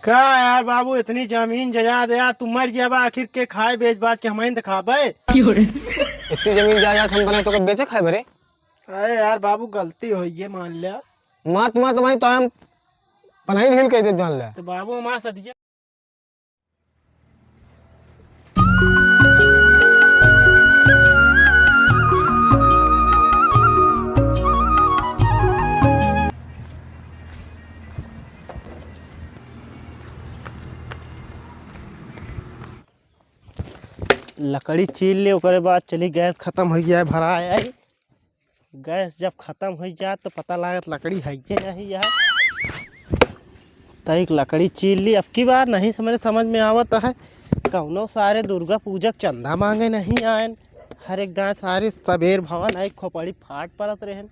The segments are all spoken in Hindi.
का यार बाबू इतनी जमीन जायदाद यार तुम मर गया आखिर के खाए बेच बात के हमें दिखाबे। इतनी जमीन जायदाद हम बने तो कब बेचे खाए बरे। अरे यार बाबू गलती हुई है मान लिया। मार तुम्हारा तो भाई तो हम पनाही ढील कर दे जान ले। तो बाबू हमारा सदिया लकड़ी चीर ले उसके बाद चली गैस खत्म हो गया है भरा है। गैस जब खत्म हो जाए तो पता लागत लकड़ी है कि नहीं यार। तो एक लकड़ी चीर ली अब की बार नहीं समझ में आवत है कौनो सारे दुर्गा पूजक चंदा मांगे नहीं आए। हर एक गाय सारे सबेर भवन एक खोपड़ी फाट पड़त रहे।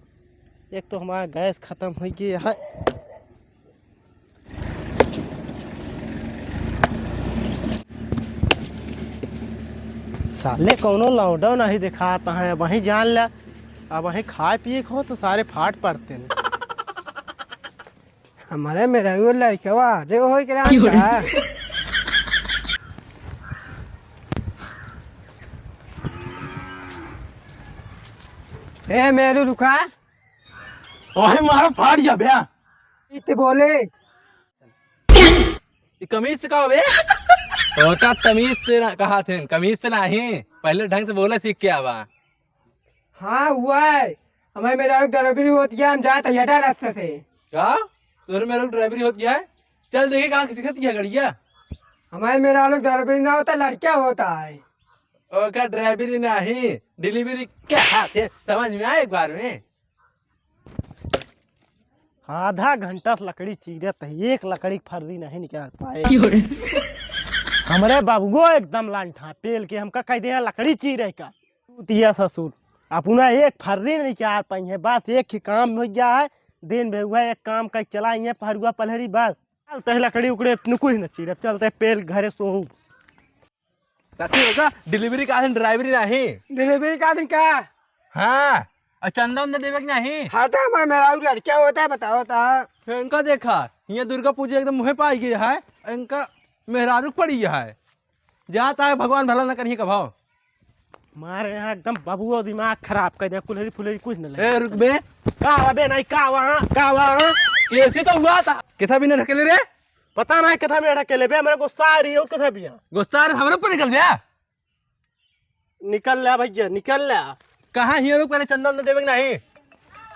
एक तो हमारा गैस खत्म हो गया है। साले कौनो लॉकडाउन नहीं दिखाता है वहीं जान ला। अब वहीं खाए पिए हो तो सारे फाट पड़ते हैं। हमारे मेरा लड़का देखो हो क्या मेरू रुका मारा फाड़ जा भैया। इतने बोले कमीज से कहो बे। होता तमीज से कहा थे कमीज से नहीं पहले ढंग से बोला सीख के आवा। हाँ हुआ है हमें मेरा ड्राइवरी होती है हम जाते हटा रास्ते से। क्या तुझे मेरा ड्राइवरी होती है। चल देखे कहाँ सीखती है गड़िया। हमारे मेरा लोग ड्राइवरी ना होता लड़का होता है। और क्या ड्राइवरी नहीं डिलीवरी क्या है समझ में आया एक बार में। आधा घंटा लकड़ी चीरत है एक लकड़ी फर्जी नहीं निकाल पाए। हमारे बाबुओ एकदम लांठा पेल के हमका कह दिया लकड़ी चीरे का दिया ससुर अपना एक फर्जी नहीं निकाल पाई है। बस एक ही काम हो गया है दिन भर हुआ एक काम कर चला फरुआ पलहरी बस चलते लकड़ी उकड़े कुछ न चीरे चलते पेल घरे सोहू। डिलीवरी का दिन ड्राइवरी नहीं डिलीवरी का दिन का। हाँ और चंदा उंदा देवे नहीं। हाँ तो हमारा मेरा लड़का होता है बताओ था। इनका देखा ये दुर्गा पूजा एकदम मुँह पाई गई है इनका मेहरारू पड़ी है जाता है भगवान भला न करिए का भाव। मारे यहाँ एकदम बबुओ दिमाग खराब कर दिया कुल्हरी फुलहरी कुछ न लगे। रुक बे का बे नहीं का वहाँ कैसे तो हुआ था कैसा भी नहीं ढकेले रे। पता नहीं कथा में ढकेले बे मेरे गुस्सा आ रही है कथा भी गुस्सा हमारे ऊपर निकल गया। निकल लिया भैया निकल लिया। कहाँ ही लोग पहले चंदा उंदा देवे नहीं।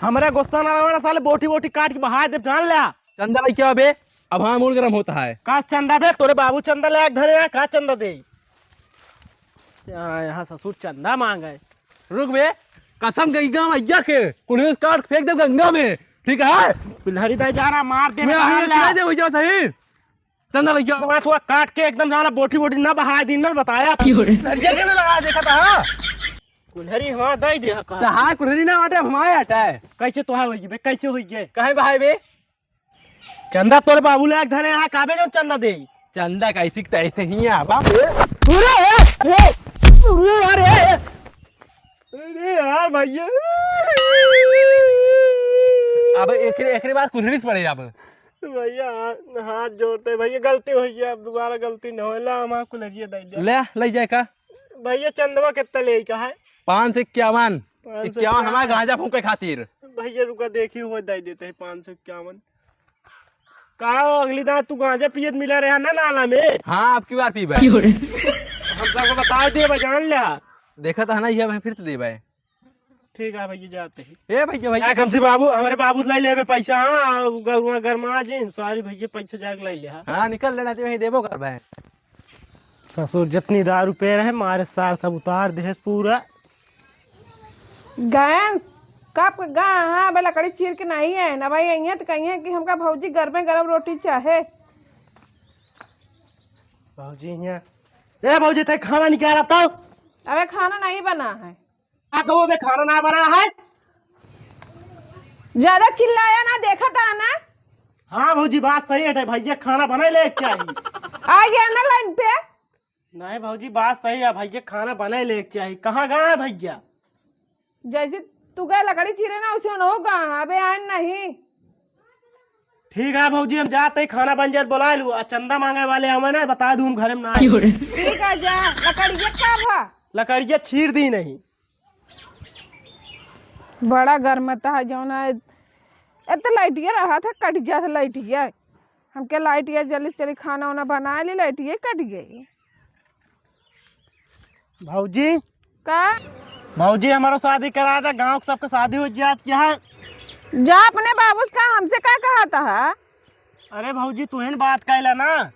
हमारे गुस्सा ना लगा साले बोटी बोटी काट के बहा दे जान लिया। चंदा लाई क्या बे अब हाँ मूड गर्म होता है। का चंदा बे तोरे बाबू चंदा ले धरे हैं का चंदा दे यहाँ ससुर चंदा मांगे। रुक बे कसम गई गाँव अय्या के पुलिस काट फेंक दे गंगा में ठीक है। पिलहरी दे जाना मार दे सही चंदा लाई क्या तो काट के एकदम जाना बोटी बोटी ना बहा दी ना बताया लगा देखा था कुल्हरी हाँ दे दे हाँ कुल्हरी ना हटे हमारे हटा है। कैसे तो है बे कैसे हुई है कहे भाई बे चंदा तोरे बाबू ले धरे यहाँ काबे जो चंदा दे चंदा कैसी तैसे ही अरे यार भैया अब एक बात कुल्हड़ी से पड़े अब भैया हाथ जोड़ते भैया गलती हुई है अब दोबारा गलती न होला हमारा कुल्हरिया दे दे ले जाए का भैया चंदवा कितना ले का है 551 हमारे गांजा फूके खातिर। भैया रुका देखी हुआ दे देते हैं 551 का अगली दांत तू गांजा पियत मिला रहा ना नाला में। हाँ आपकी बार पी भाई हम सबको बता दे जान लिया देखा था ना ये भाई फिर तो दे भाई ठीक है भैया जाते हैं। ए भैया भैया हमसे बाबू हमारे बाबू ले ले पैसा। हाँ गरमा जी सॉरी भैया पैसा जाके ले ले। हाँ निकल लेना वही देवो कर भाई। ससुर जितनी दारू पे रहे मारे सार सब उतार दे पूरा गैस कब हाँ भाई लकड़ी चीर के नहीं है ना भाई यही तो कही है कि हमका भौजी घर में गरम रोटी चाहे। भौजी यहाँ ए भौजी ते खाना निकाल रहा था। अबे खाना नहीं बना है। कहो बे खाना ना बना है ज्यादा चिल्लाया ना देखा था ना। हाँ भौजी बात सही है भैया खाना बना ले चाहिए। आ गया ना लाइन पे। नहीं भौजी बात सही है भैया खाना बना ले चाहिए। कहाँ गए है भैया जैसे तू गए लकड़ी चीरे ना उसे होगा अबे आन नहीं। ठीक है भौजी, हम जाते ही खाना बन जाए बुला लू। चंदा मांगे वाले हमें ना बता दूं, हम घर में ना आए। ठीक है जा। लकड़िया का भा लकड़िया छीर दी नहीं। बड़ा गर्मता है जौन है। तो लाइटिया रहा था, कट जा था लाइटिया। हमके लाइटिया जल्दी चली खाना वाना बना ली, लाइटिया कट गई। भौजी का भौजी हमारा शादी करा था, गांव के सबके शादी हो जात क्या है। जा अपने बाबू से कहा, हमसे क्या कहा था। अरे भौजी तुहन बात कैला ना।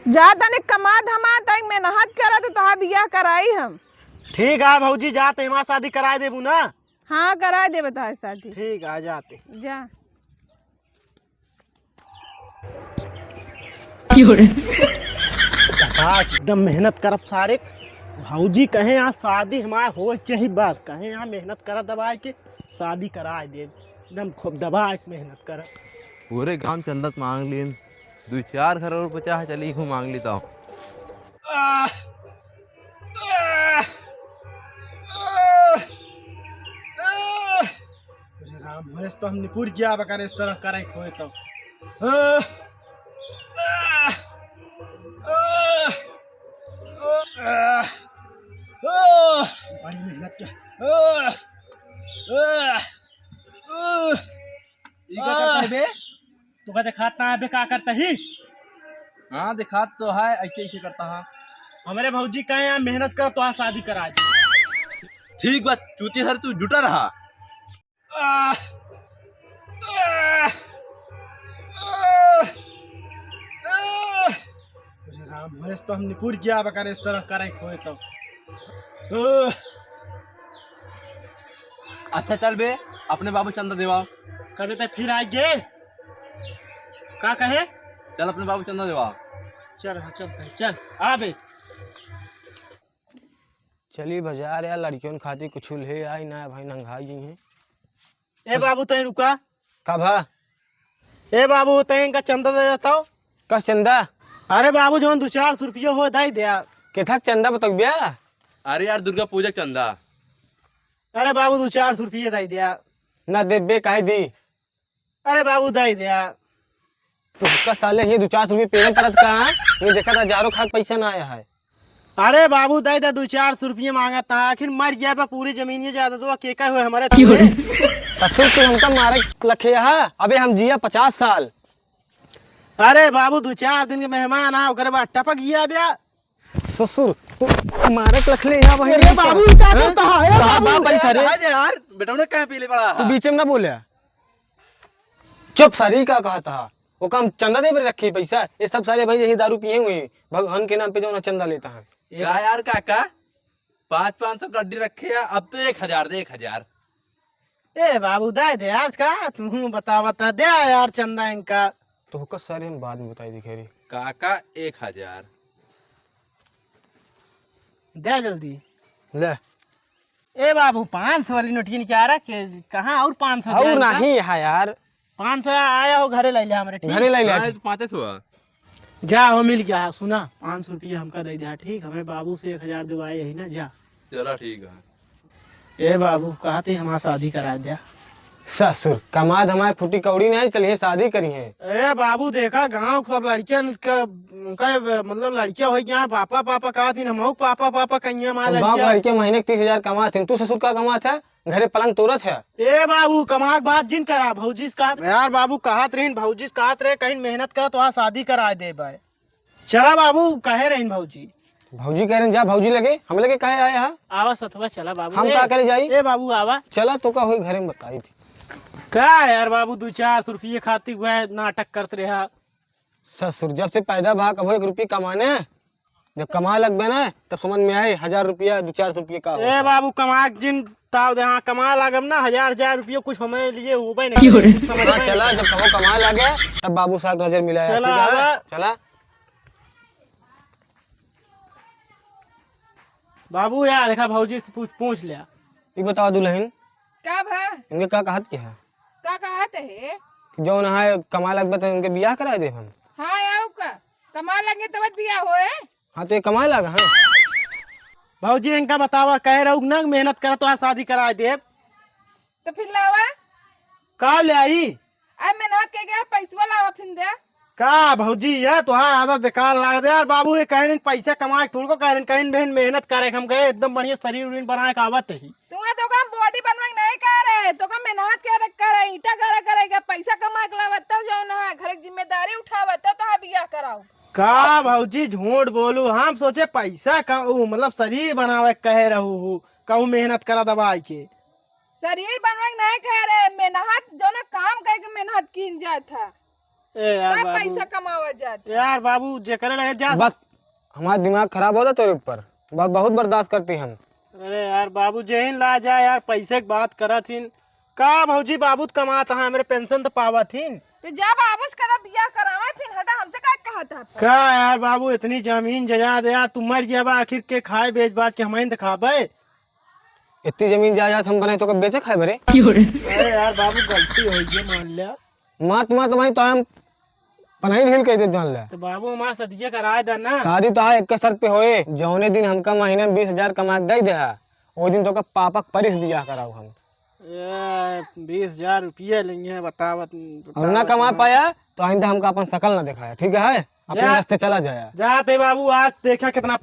जा तनिक कमा धमा तक मेहनत करा तो तहा बियाह कराई हम। ठीक है भौजी, जाते हमारा शादी करा देबू ना। हाँ करा दे बता शादी। ठीक है जाते। जा। एकदम मेहनत करब सारे। भौजी कहे यहाँ शादी हमारे हो चाहिए, बस कहे यहाँ मेहनत करा दबा के शादी करा दे। एकदम खूब दबा के मेहनत कर। पूरे गांव चंदत मांग ली, 2-4 करोड़ रुपया चली हूँ मांग ली तो। राम महेश तो हम निपुर गया बकर इस तरह करे खोए तो। बड़ी मेहनत क्या। क्या करता है बे? तू का दिखाता है बे का करता ही। हाँ दिखात तो है, ऐसे ऐसे करता है। हमारे भौजी कहे यहाँ मेहनत कर तो शादी करा दे। ठीक बात, चूती सर तू जुटा रहा। राम महेश तो हम निपुर गया बकर इस तरह करे खोए तो। अच्छा चल बे, अपने बाबू चंदा देवा। कभी तो फिर आएंगे। का कहे? चल अपने बाबू चंदा देवा। चल हाँ चल चल आ बे। चलिए बाजार यार, लड़कियों ने खाती कुछ ले आई ना भाई, नंगाई जी हैं। ए बाबू तय रुका। कब है? ए बाबू तय इनका चंदा दे देता हूँ। का चंदा? अरे बाबू जो 2-4 रुपये हो दे दिया। कितना चंदा बताओ बिया? अरे यार दुर्गा पूजा चंदा। अरे बाबू 2-4 रुपये दे दिया। ना दे बे काहे दी? अरे बाबू दे दिया। तो का साले ये 2-4 रुपये पेड़ पड़त कहाँ? ये देखा था हजारों खाक पैसा ना आया है। अरे बाबू दे दे 2-4 रुपये मांगा था, आखिर मर गया बा पूरी जमीन ये ज्यादा तो के हुए हमारे। ससुर तू हमका मारे लखे है, अबे हम जिया 50 साल। अरे बाबू 2-4 दिन के मेहमान आ, ओकरे बाद टपक गया बया। ससुर तू मारे लखले यहाँ वही। अरे बाबू क्या करता है? ए बाबू पैसा रे यार बेटा ने कहाँ पीले पड़ा। तू बीच में ना बोले। चुप सारी का कहा था वो काम चंदा दे रखी पैसा। ये सब सारे भाई यही दारू पिए हुए भगवान के नाम पे जो ना चंदा लेता है। क्या यार काका, 500-500 गड्डी रखे है, अब तो 1000 दे 1000। ए बाबू दे दे यार, का तू बता दे यार चंदा इनका। तो हुक्का सारे हम बाद में बताई दिखे रे। काका 1000 दे जल्दी। ले ए बाबू 500 वाली नोटिया क्या रखे कहाँ? और 500 और नहीं है यार। 500 आया हो घरे ले लिया हमारे। घरे ले ले 500। जा हो मिल गया। सुना 500 रुपये हमका दे दिया। ठीक हमारे बाबू से 1000 दिवाए यही ना। जा चलो ठीक है। ए बाबू कहते हमारा शादी करा दिया। ससुर कमा धमाए फुटी कौड़ी नहीं, चलिए शादी करी है। अरे बाबू देखा गांव सब लड़कियां मतलब लड़कियां हो गया। पापा पापा कहा थी हम पापा पापा कहीं हमारे गाँव लड़के महीने 30,000 कमाते, तू ससुर का कमाते है? घरे पलंग तोड़त है। ए बाबू कमा बात जिन करा भौजी का यार। बाबू कहत रही भौजी कहत रहे कहीं मेहनत करा तो शादी करा दे भाई। चला बाबू कहे रही भौजी। भौजी कह रहे जा भौजी लगे हम लगे कहे आया है। आवा सतवा चला बाबू। हम का करे जाई? ए बाबू आवा चला तो का हुई घरे में बताई थी। क्या यार बाबू 2-4 रुपये खाती हुआ नाटक करते रहा। ससुर जब से पैदा भा कब 1 रुपये कमाने, जब कमा लग ना तब समझ में आए 1000 रुपया 2-4 रुपये का। ए बाबू कमा जिन ताव दे हाँ कमा लागम ना 1000 रुपये कुछ हमें लिए हुए नहीं। चला जब कहो कमा लगे तब बाबू साहब नजर मिलाया। चला चला बाबू यार देखा भौजी से पूछ लिया। ये बताओ दुल्हन का भा इनके का कहत क्या है? का कहत है? जो ना है कमा लग तो इनके बियाह करा दे हम। हाँ आओ का कमा लगे तब बियाह होए। हाँ तो ये कमा लगा है। भौजी इनका बतावा कह रहा ना मेहनत करा तो शादी करा दे। तो फिर लावा का ले आई? आई मेहनत के गया पैसा लावा फिर दे। का भौजी ये तुहार आदत बेकार लाग दे यार बाबू। ये कहीं पैसा कमाए थोड़ को कहीं कहीं बहन मेहनत करे हम गए एकदम बढ़िया शरीर उरीर बनाए का आवत ही। तुम्हारा तो काम बॉडी बनवाई नहीं कर रहे तो काम मेहनत करे ईटा करेगा पैसा कमा के लावा तब जो ना घर की जिम्मेदारी उठावा तब तो बियाह कराओ। का भौजी झूठ बोलू हम सोचे पैसा का मतलब शरीर बनावे कहे रहू कहू मेहनत करा दवाई के। शरीर बनवाई नहीं कह रहे मेहनत जो ना काम करके मेहनत कीन जाता ए यार तब बाबू पैसा कमावा जाता। यार बाबू जेकरे लगे जा बस हमारा दिमाग खराब हो रहा तेरे ऊपर। बहुत बर्दाश्त करती हम। अरे यार बाबू जहीन ला जा यार पैसे की बात करा थीन का भौजी बाबू तो कमाता है मेरे पेंशन तो पावा थीन। तो जब आबूस करा बियाह करावे फिर हटा हमसे क्या कहा था। का यार बाबू इतनी जमीन जायदाद यार तुम मर जाबा आखिर के खाए बेच बात के हमें दिखाबे। इतनी जमीन जायदाद हम बनाए तो कब बेचे खाए बरे। अरे यार बाबू गलती हो गई मान लिया। मार तुम्हारी तो हम पनाही ढील कर देते हैं। तो बाबू हमारा सदिया कराए दा ना। शादी तो एक शर्त पे होए जौने दिन हमका महीने में 20,000 कमा के दे दे वो दिन तो का पापा परिस बियाह कराऊ हम। 20,000 रुपया लेंगे बतावत और ना कमा पाया तो आइंदा हमका अपन शकल ना दिखाया ठीक है अपने रास्ते चला जाया। जाते बाबू आज देखा कितना